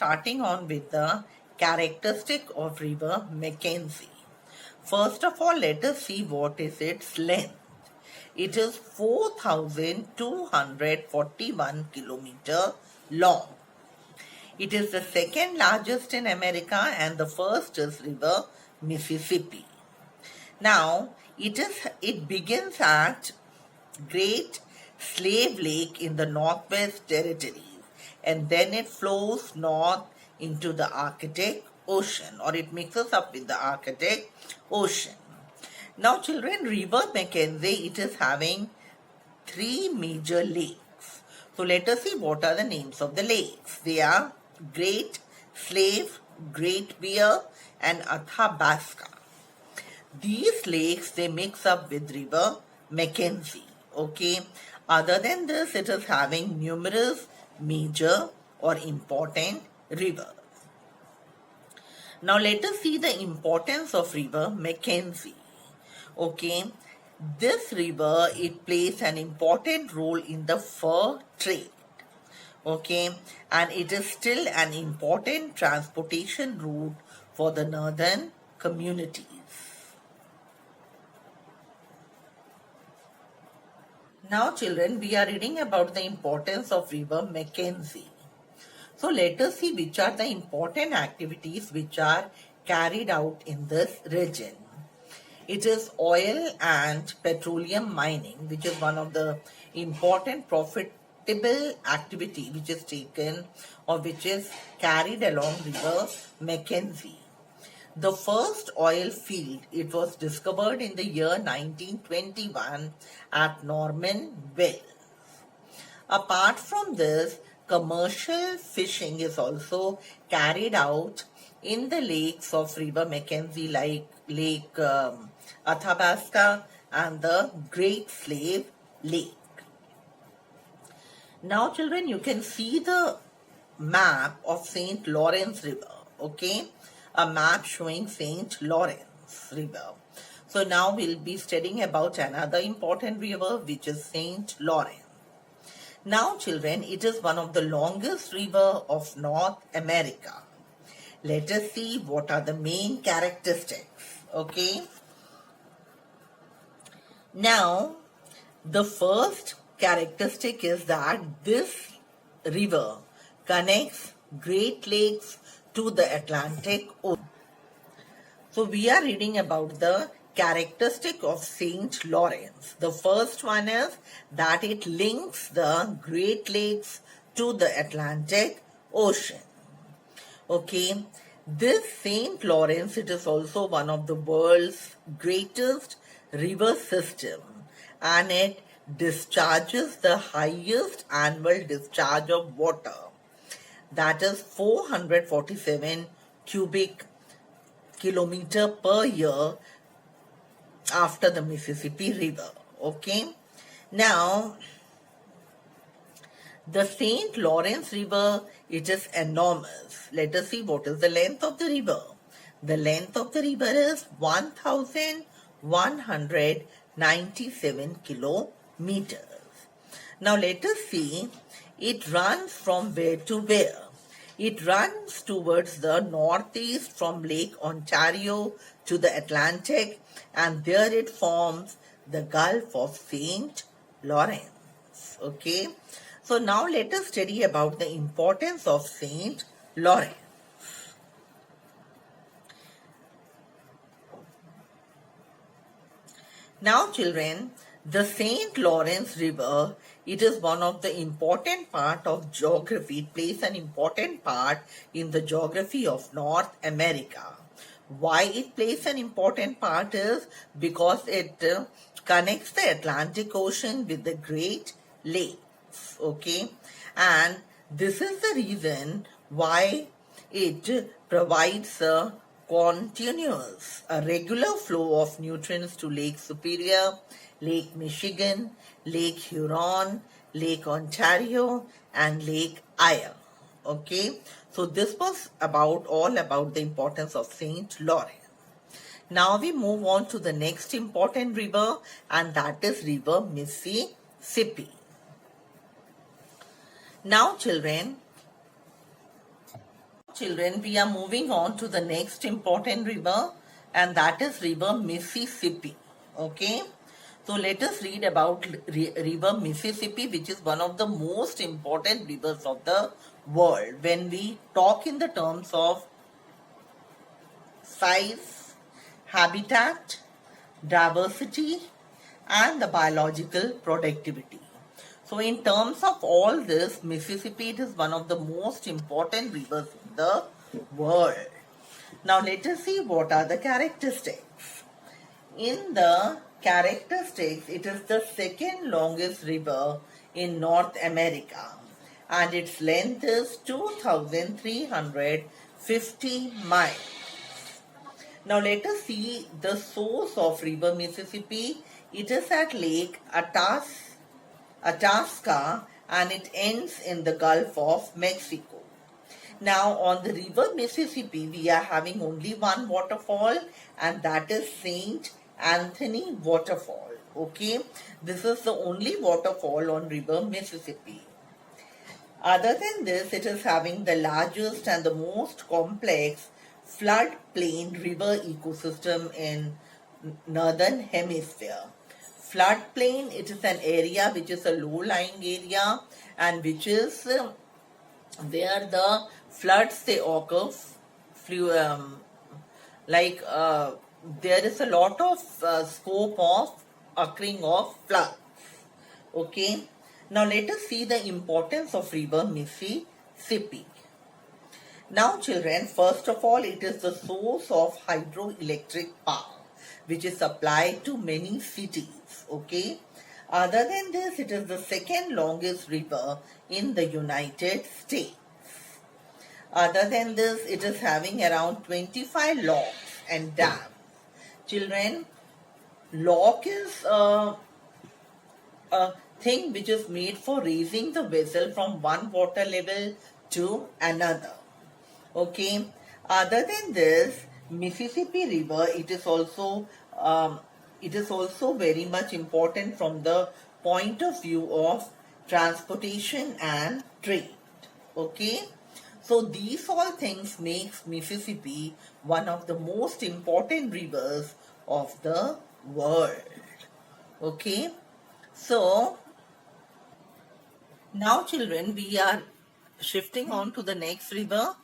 starting on with the characteristic of river Mackenzie. First of all, let us see what is its length. It is 4,241 kilometer long. It is the second largest in America and the first is river Mississippi. Now, it begins at Great Slave Lake in the Northwest Territories and then it flows north into the Arctic Ocean, or it mixes up with the Arctic Ocean. Now children, River Mackenzie, it is having three major lakes. So let us see what are the names of the lakes. They are Great Slave, Great Bear and Athabasca. These lakes, they mix up with River Mackenzie. Okay. Other than this, it is having numerous major or important rivers. Now let us see the importance of River Mackenzie. Okay. This river, it plays an important role in the fur trade. Okay. And it is still an important transportation route for the northern communities. Now children, we are reading about the importance of River Mackenzie. So let us see which are the important activities which are carried out in this region. It is oil and petroleum mining, which is one of the important profitable activity which is taken or which is carried along River Mackenzie. The first oil field, it was discovered in the year 1921 at Norman Wells. Apart from this, commercial fishing is also carried out in the lakes of River Mackenzie like Lake Athabasca and the Great Slave Lake. Now children, you can see the map of St. Lawrence River, okay? A map showing St. Lawrence River. So now we'll be studying about another important river which is St. Lawrence. Now children, it is one of the longest river of North America. Let us see what are the main characteristics. Okay. Now, the first characteristic is that this river connects Great Lakes to the Atlantic Ocean. So we are reading about the characteristic of St. Lawrence. The first one is that it links the Great Lakes to the Atlantic Ocean. Okay, this St. Lawrence, it is also one of the world's greatest river system and it discharges the highest annual discharge of water, that is 447 cubic kilometer per year after the Mississippi River. Okay. Now, the St. Lawrence River, it is enormous. Let us see what is the length of the river. The length of the river is 1,197 kilometers. Now let us see, it runs from where to where. It runs towards the northeast from Lake Ontario to the Atlantic and there it forms the Gulf of St. Lawrence. Okay. So now let us study about the importance of St. Lawrence. Now children, the St. Lawrence River, it is one of the important part of geography. It plays an important part in the geography of North America. Why it plays an important part is because it connects the Atlantic Ocean with the Great Lakes. Okay, and this is the reason why it provides a continuous, a regular flow of nutrients to Lake Superior, Lake Michigan, Lake Huron, Lake Ontario and Lake Erie. Okay, so this was all about the importance of St. Lawrence. Now we move on to the next important river and that is River Mississippi. Now children, Children, we are moving on to the next important river, and that is river Mississippi. Okay, so let us read about river Mississippi, which is one of the most important rivers of the world when we talk in the terms of size, habitat, diversity, and the biological productivity. So in terms of all this, Mississippi is one of the most important rivers in the world. Now let us see what are the characteristics. In the characteristics, it is the second longest river in North America and its length is 2,350 miles. Now let us see the source of river Mississippi. It is at Lake Itasca and it ends in the Gulf of Mexico. Now on the river Mississippi, we are having only one waterfall and that is St. Anthony Waterfall. Okay, this is the only waterfall on river Mississippi. Other than this, it is having the largest and the most complex floodplain river ecosystem in northern hemisphere. Floodplain, it is an area which is a low-lying area and which is where the floods they occur there is a lot of scope of occurring of floods. Okay, now let us see the importance of river Mississippi. Now children, first of all, it is the source of hydroelectric power which is supplied to many cities. Okay, other than this, it is the second longest river in the United States. Other than this, it is having around 25 locks and dams. Children, lock is a thing which is made for raising the vessel from one water level to another. Okay. Other than this, Mississippi River, it is also very much important from the point of view of transportation and trade. Okay. So these all things makes Mississippi one of the most important rivers of the world. Okay. So now children, we are shifting on to the next river,